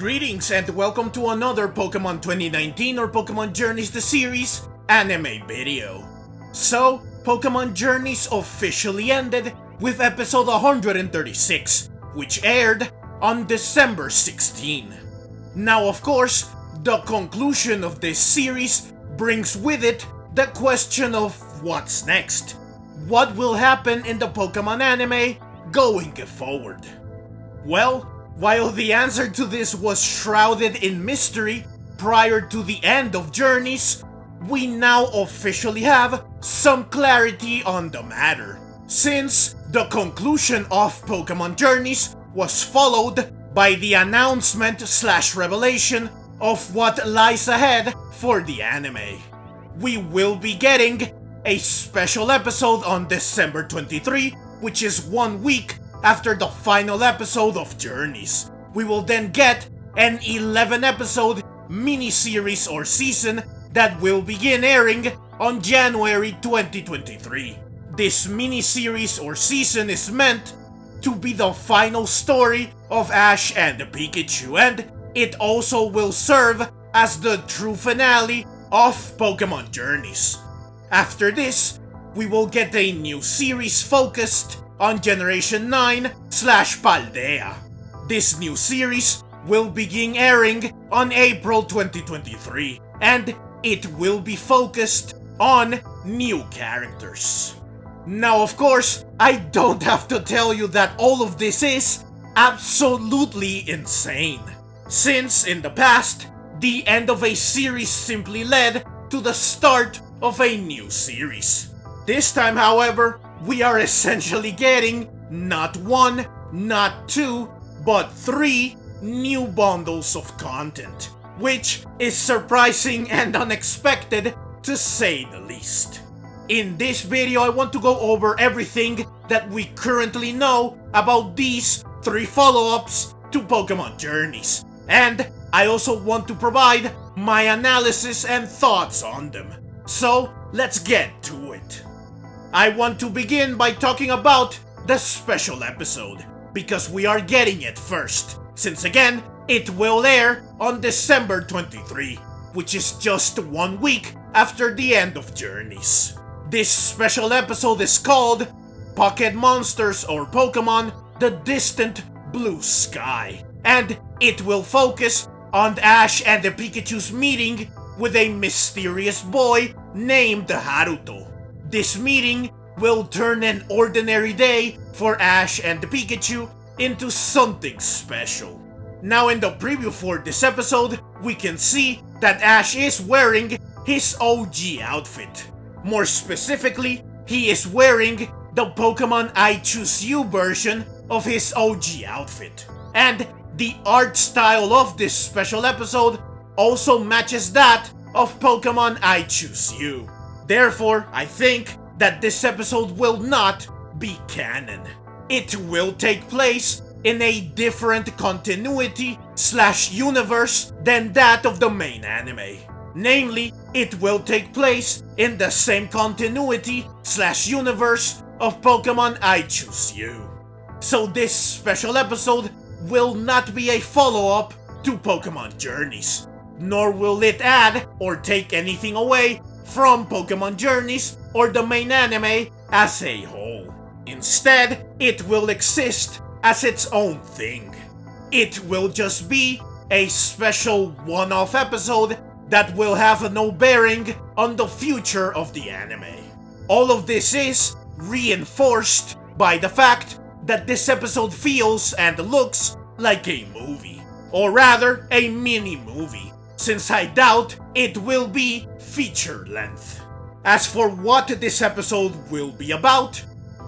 Greetings and welcome to another Pokemon 2019 or Pokemon Journeys the Series anime video. So, Pokemon Journeys officially ended with episode 136, which aired on December 16. Now of course, the conclusion of this series brings with it the question of what's next. What will happen in the Pokemon anime going forward? Well, while the answer to this was shrouded in mystery prior to the end of Journeys, we now officially have some clarity on the matter, since the conclusion of Pokemon Journeys was followed by the announcement/revelation of what lies ahead for the anime. We will be getting a special episode on December 23, which is 1 week after the final episode of Journeys. We will then get an 11-episode mini-series or season that will begin airing on January 2023. This mini-series or season is meant to be the final story of Ash and Pikachu, and it also will serve as the true finale of Pokemon Journeys. After this, we will get a new series focused on Generation 9/Paldea. This new series will begin airing on April 2023, and it will be focused on new characters. Now of course, I don't have to tell you that all of this is absolutely insane, since in the past, the end of a series simply led to the start of a new series. This time, however, we are essentially getting not one, not two, but 3 new bundles of content, which is surprising and unexpected to say the least. In this video, I want to go over everything that we currently know about these 3 follow-ups to Pokemon Journeys, and I also want to provide my analysis and thoughts on them. So, let's get to it. I want to begin by talking about the special episode, because we are getting it first, since again, it will air on December 23, which is just 1 week after the end of Journeys. This special episode is called Pocket Monsters or Pokemon The Distant Blue Sky, and it will focus on Ash and Pikachu's meeting with a mysterious boy named Haruto. This meeting will turn an ordinary day for Ash and Pikachu into something special. Now in the preview for this episode, we can see that Ash is wearing his OG outfit. More specifically, he is wearing the Pokemon I Choose You version of his OG outfit. And the art style of this special episode also matches that of Pokemon I Choose You. Therefore, I think that this episode will not be canon. It will take place in a different continuity/universe than that of the main anime. Namely, it will take place in the same continuity/universe of Pokemon I Choose You. So this special episode will not be a follow-up to Pokemon Journeys, nor will it add or take anything away from Pokemon Journeys or the main anime as a whole. Instead, it will exist as its own thing. It will just be a special one-off episode that will have no bearing on the future of the anime. All of this is reinforced by the fact that this episode feels and looks like a movie, or rather a mini-movie, since I doubt it will be feature length. As for what this episode will be about,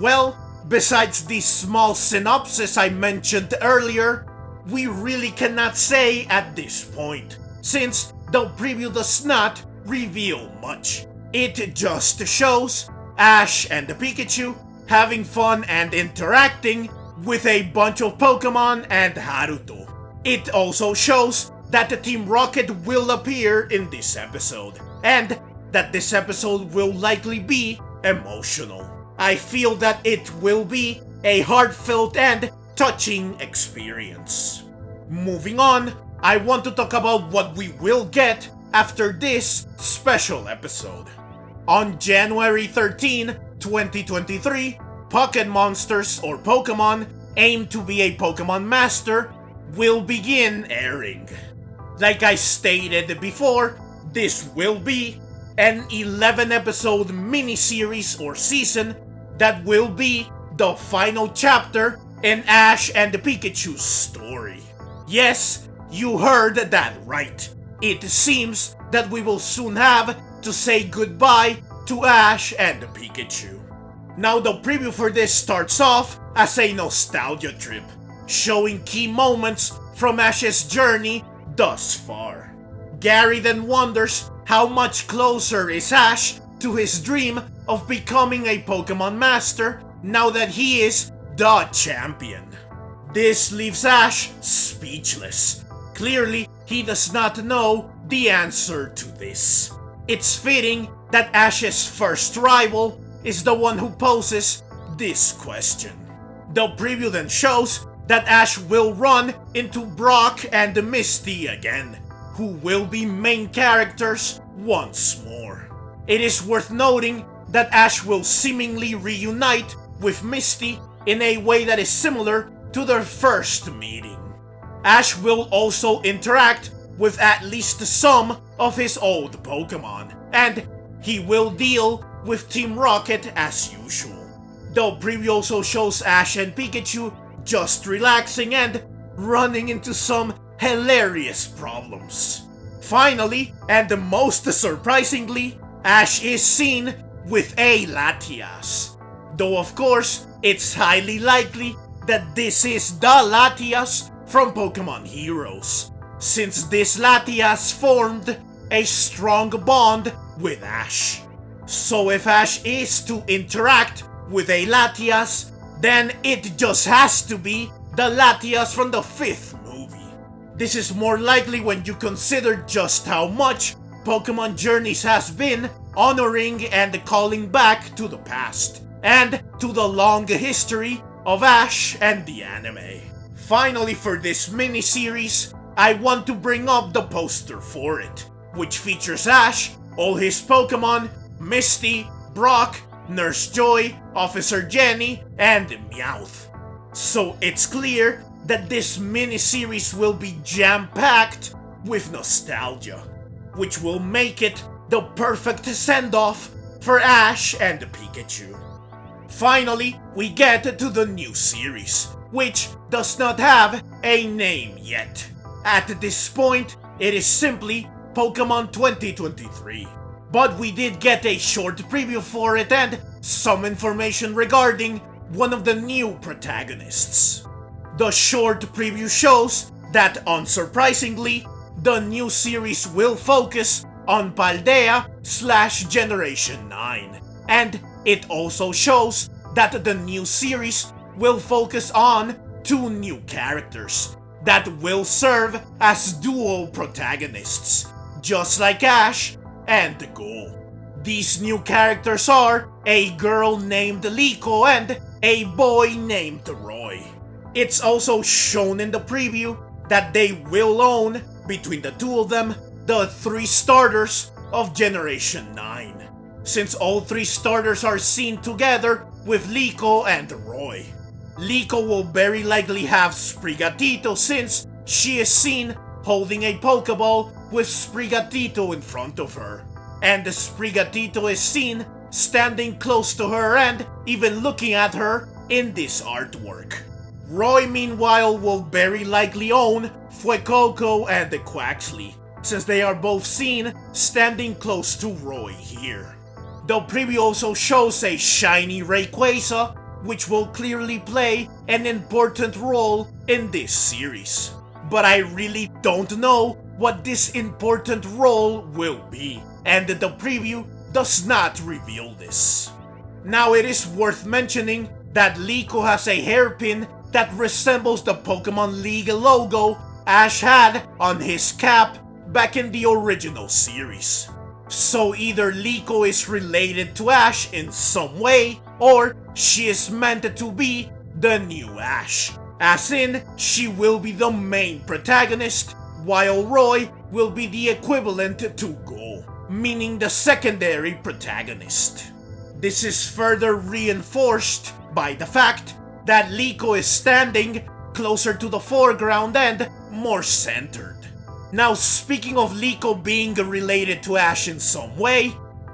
well, besides the small synopsis I mentioned earlier, we really cannot say at this point, since the preview does not reveal much. It just shows Ash and Pikachu having fun and interacting with a bunch of Pokemon and Haruto. It also shows that the Team Rocket will appear in this episode, and that this episode will likely be emotional. I feel that it will be a heartfelt and touching experience. Moving on, I want to talk about what we will get after this special episode. On January 13, 2023, Pocket Monsters or Pokemon Aim to be a Pokemon Master will begin airing. Like I stated before, this will be an 11-episode miniseries or season that will be the final chapter in Ash and Pikachu's story. Yes, you heard that right. It seems that we will soon have to say goodbye to Ash and Pikachu. Now the preview for this starts off as a nostalgia trip, showing key moments from Ash's journey thus far. Gary then wonders how much closer is Ash to his dream of becoming a Pokemon Master now that he is the champion. This leaves Ash speechless. Clearly, he does not know the answer to this. It's fitting that Ash's first rival is the one who poses this question. The preview then shows that Ash will run into Brock and Misty again, who will be main characters once more. It is worth noting that Ash will seemingly reunite with Misty in a way that is similar to their first meeting. Ash will also interact with at least some of his old Pokemon, and he will deal with Team Rocket as usual. The preview also shows Ash and Pikachu just relaxing and running into some hilarious problems. Finally, and most surprisingly, Ash is seen with a Latias. Though of course, it's highly likely that this is the Latias from Pokemon Heroes, since this Latias formed a strong bond with Ash. So if Ash is to interact with a Latias, then it just has to be the Latias from the 5th movie. This is more likely when you consider just how much Pokemon Journeys has been honoring and calling back to the past, and to the long history of Ash and the anime. Finally, for this mini-series, I want to bring up the poster for it, which features Ash, all his Pokemon, Misty, Brock, Nurse Joy, Officer Jenny, and Meowth. So it's clear that this mini-series will be jam-packed with nostalgia, which will make it the perfect send-off for Ash and Pikachu. Finally, we get to the new series, which does not have a name yet. At this point, it is simply Pokemon 2023. But we did get a short preview for it and some information regarding one of the new protagonists. The short preview shows that, unsurprisingly, the new series will focus on Paldea/Generation 9, and it also shows that the new series will focus on 2 new characters that will serve as dual protagonists, just like Ash and Go. These new characters are a girl named Liko and a boy named Roy. It's also shown in the preview that they will own, between the 2 of them, the 3 starters of Generation 9, since all 3 starters are seen together with Liko and Roy. Liko will very likely have Sprigatito since she is seen holding a Pokeball with Sprigatito in front of her, and Sprigatito is seen standing close to her and even looking at her in this artwork. Roy, meanwhile, will very likely own Fuecoco and Quaxly, since they are both seen standing close to Roy here. The preview also shows a shiny Rayquaza, which will clearly play an important role in this series. But I really don't know what this important role will be, and the preview does not reveal this. Now it is worth mentioning that Liko has a hairpin that resembles the Pokemon League logo Ash had on his cap back in the original series. So either Liko is related to Ash in some way, or she is meant to be the new Ash, as in she will be the main protagonist while Roy will be the equivalent to Go, meaning the secondary protagonist. This is further reinforced by the fact that Liko is standing closer to the foreground and more centered. Now, speaking of Liko being related to Ash in some way,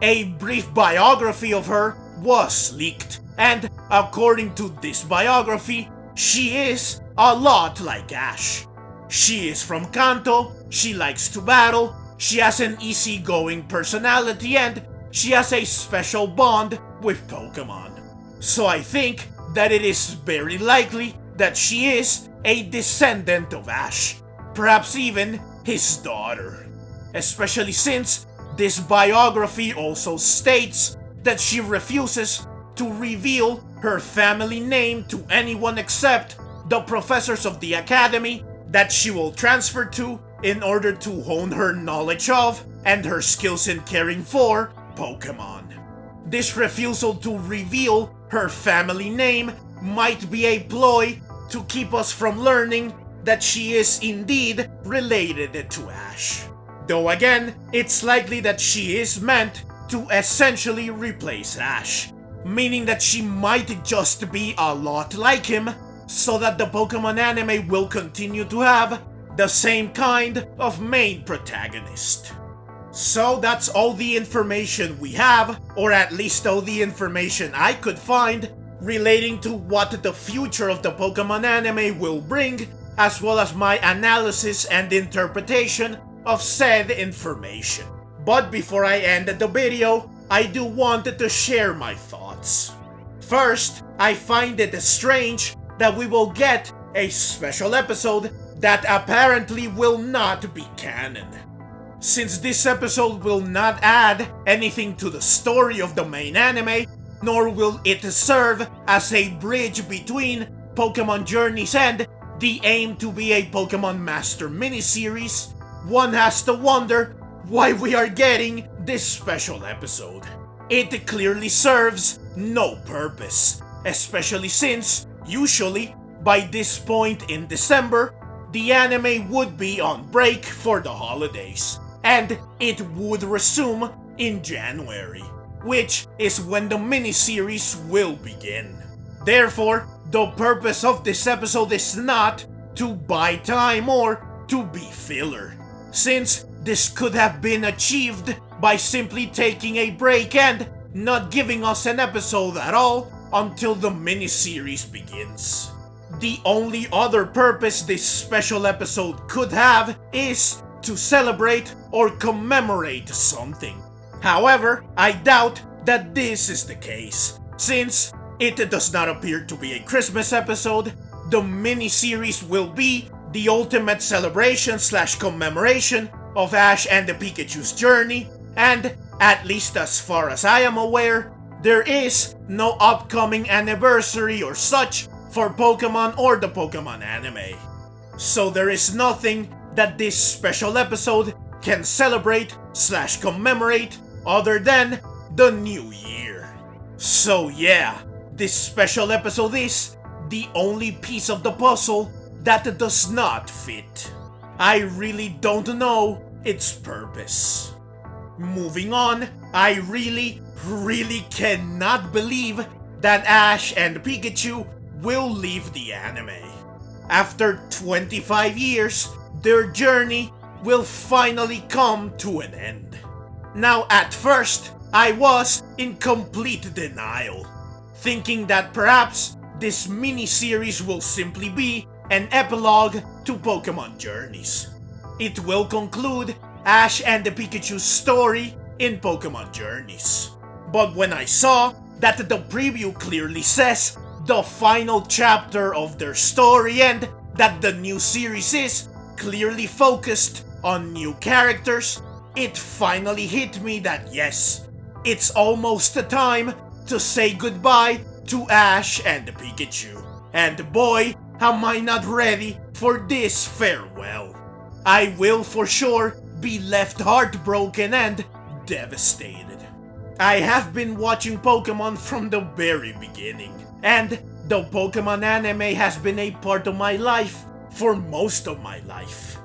a brief biography of her was leaked, and according to this biography, she is a lot like Ash. She is from Kanto, she likes to battle, she has an easygoing personality, and she has a special bond with Pokemon. So I think that it is very likely that she is a descendant of Ash, perhaps even his daughter. Especially since this biography also states that she refuses to reveal her family name to anyone except the professors of the academy that she will transfer to in order to hone her knowledge of and her skills in caring for Pokemon. This refusal to reveal her family name might be a ploy to keep us from learning that she is indeed related to Ash. Though again, it's likely that she is meant to essentially replace Ash, meaning that she might just be a lot like him, so that the Pokemon anime will continue to have the same kind of main protagonist. So that's all the information we have, or at least all the information I could find, relating to what the future of the Pokemon anime will bring, as well as my analysis and interpretation of said information. But before I end the video, I do want to share my thoughts. First, I find it strange that we will get a special episode that apparently will not be canon. Since this episode will not add anything to the story of the main anime, nor will it serve as a bridge between Pokemon Journeys and the aim to be a Pokemon Master miniseries, one has to wonder why we are getting this special episode. It clearly serves no purpose, especially since, usually, by this point in December, the anime would be on break for the holidays, and it would resume in January, which is when the miniseries will begin. Therefore, the purpose of this episode is not to buy time or to be filler, since this could have been achieved by simply taking a break and not giving us an episode at all until the miniseries begins. The only other purpose this special episode could have is to celebrate or commemorate something. However, I doubt that this is the case, since it does not appear to be a Christmas episode. The miniseries will be the ultimate celebration / commemoration of Ash and Pikachu's journey, and at least as far as I am aware, there is no upcoming anniversary or such for Pokemon or the Pokemon anime. So there is nothing that this special episode can celebrate / commemorate other than the new year. So yeah, this special episode is the only piece of the puzzle that does not fit. I really don't know its purpose. Moving on, I really cannot believe that Ash and Pikachu will leave the anime. After 25 years, their journey will finally come to an end. Now, at first, I was in complete denial, thinking that perhaps this mini-series will simply be an epilogue to Pokemon Journeys. It will conclude Ash and Pikachu's story in Pokemon Journeys. But when I saw that the preview clearly says the final chapter of their story and that the new series is clearly focused on new characters, it finally hit me that yes, it's almost time to say goodbye to Ash and Pikachu. And boy, am I not ready for this farewell. I will for sure be left heartbroken and devastated. I have been watching Pokemon from the very beginning, and the Pokemon anime has been a part of my life for most of my life.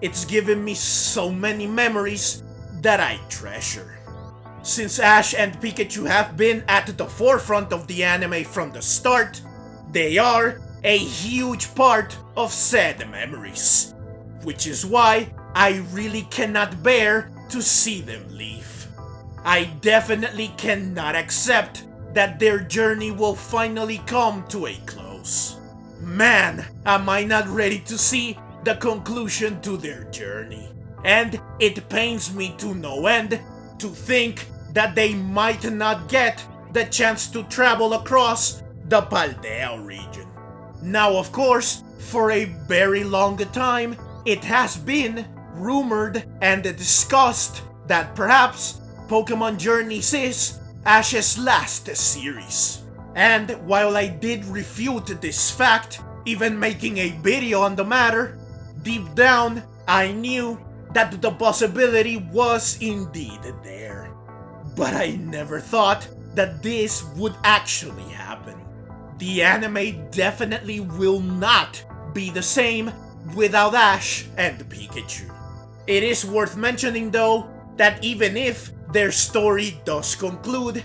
it's given me so many memories that I treasure. Since Ash and Pikachu have been at the forefront of the anime from the start, they are a huge part of said memories, which is why I really cannot bear to see them leave. I definitely cannot accept that their journey will finally come to a close. Man, am I not ready to see the conclusion to their journey. And it pains me to no end to think that they might not get the chance to travel across the Paldea region. Now, of course, for a very long time, it has been rumored and discussed that perhaps Pokemon Journeys is Ash's last series. And while I did refute this fact, even making a video on the matter, deep down I knew that the possibility was indeed there. But I never thought that this would actually happen. The anime definitely will not be the same without Ash and Pikachu. It is worth mentioning though that even if their story does conclude,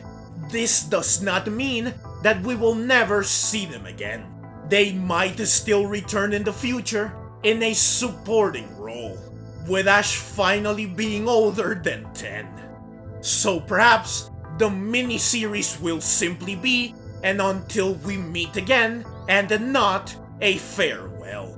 this does not mean that we will never see them again. They might still return in the future in a supporting role, with Ash finally being older than 10. So perhaps the mini-series will simply be an until we meet again and not a farewell.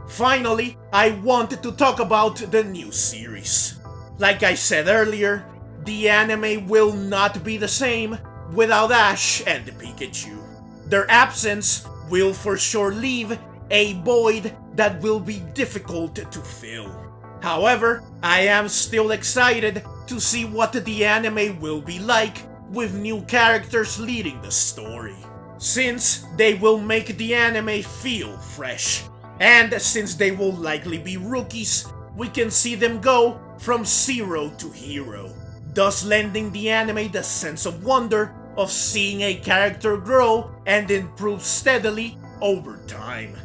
Finally, I wanted to talk about the new series. Like I said earlier, the anime will not be the same without Ash and Pikachu. Their absence will for sure leave a void that will be difficult to fill. However, I am still excited to see what the anime will be like with new characters leading the story, since they will make the anime feel fresh. And since they will likely be rookies, we can see them go from zero to hero, thus lending the anime the sense of wonder of seeing a character grow and improve steadily over time,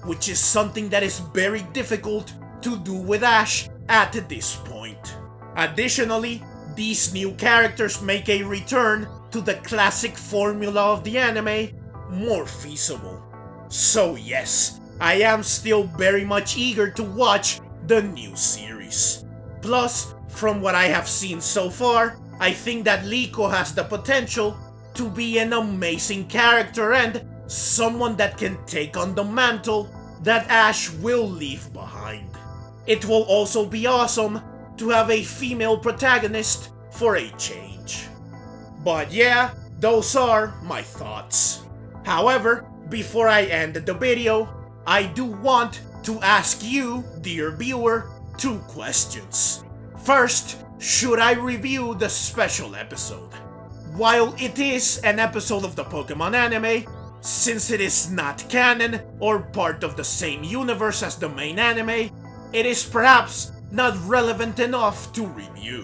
which is something that is very difficult to do with Ash at this point. Additionally, these new characters make a return to the classic formula of the anime more feasible. So yes, I am still very much eager to watch the new series. Plus, from what I have seen so far, I think that Liko has the potential to be an amazing character and someone that can take on the mantle that Ash will leave behind. It will also be awesome to have a female protagonist for a change. But yeah, those are my thoughts. However, before I end the video, I do want to ask you, dear viewer, 2 questions. First, should I review the special episode? While it is an episode of the Pokemon anime, since it is not canon or part of the same universe as the main anime, it is perhaps not relevant enough to review,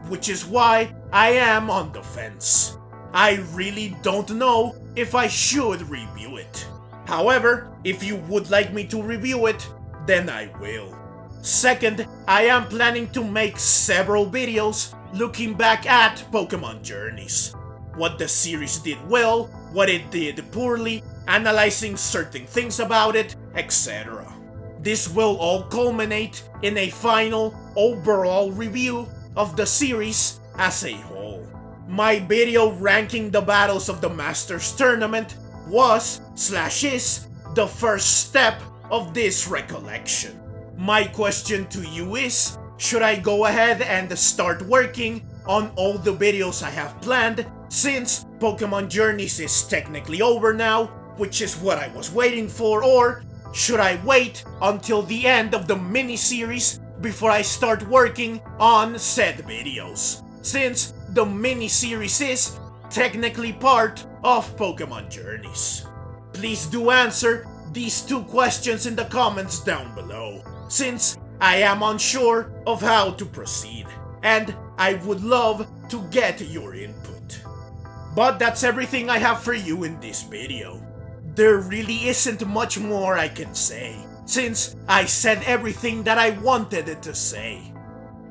which is why I am on the fence. I really don't know if I should review it. However, if you would like me to review it, then I will. Second, I am planning to make several videos looking back at Pokemon Journeys. What the series did well, what it did poorly, analyzing certain things about it, etc. This will all culminate in a final, overall review of the series as a whole. My video ranking the battles of the Masters Tournament was/is the first step of this recollection. My question to you is, should I go ahead and start working on all the videos I have planned, since Pokemon Journeys is technically over now, which is what I was waiting for, or should I wait until the end of the mini-series before I start working on said videos, since the mini-series is technically part of Pokemon Journeys? Please do answer these 2 questions in the comments down below, since I am unsure of how to proceed, and I would love to get your input. But that's everything I have for you in this video. There really isn't much more I can say. since I said everything that I wanted it to say.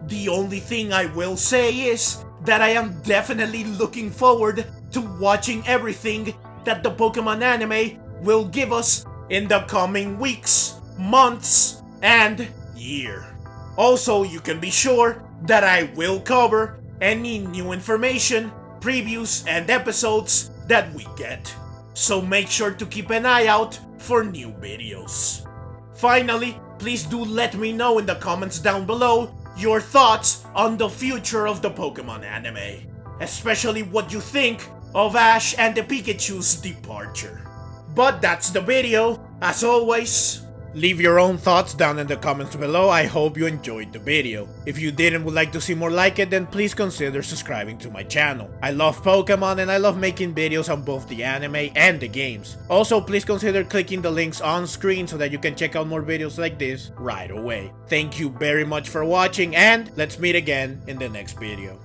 The only thing I will say is that I am definitely looking forward to watching everything that the Pokemon anime will give us in the coming weeks, months, and year. Also, you can be sure that I will cover any new information, previews, and episodes that we get. So make sure to keep an eye out for new videos. Finally, please do let me know in the comments down below your thoughts on the future of the Pokemon anime, especially what you think of Ash and the Pikachu's departure. But that's the video. As always, leave your own thoughts down in the comments below. I hope you enjoyed the video. If you did and would like to see more like it, then please consider subscribing to my channel. I love Pokemon and I love making videos on both the anime and the games. Also, please consider clicking the links on screen so that you can check out more videos like this right away. Thank you very much for watching, and let's meet again in the next video.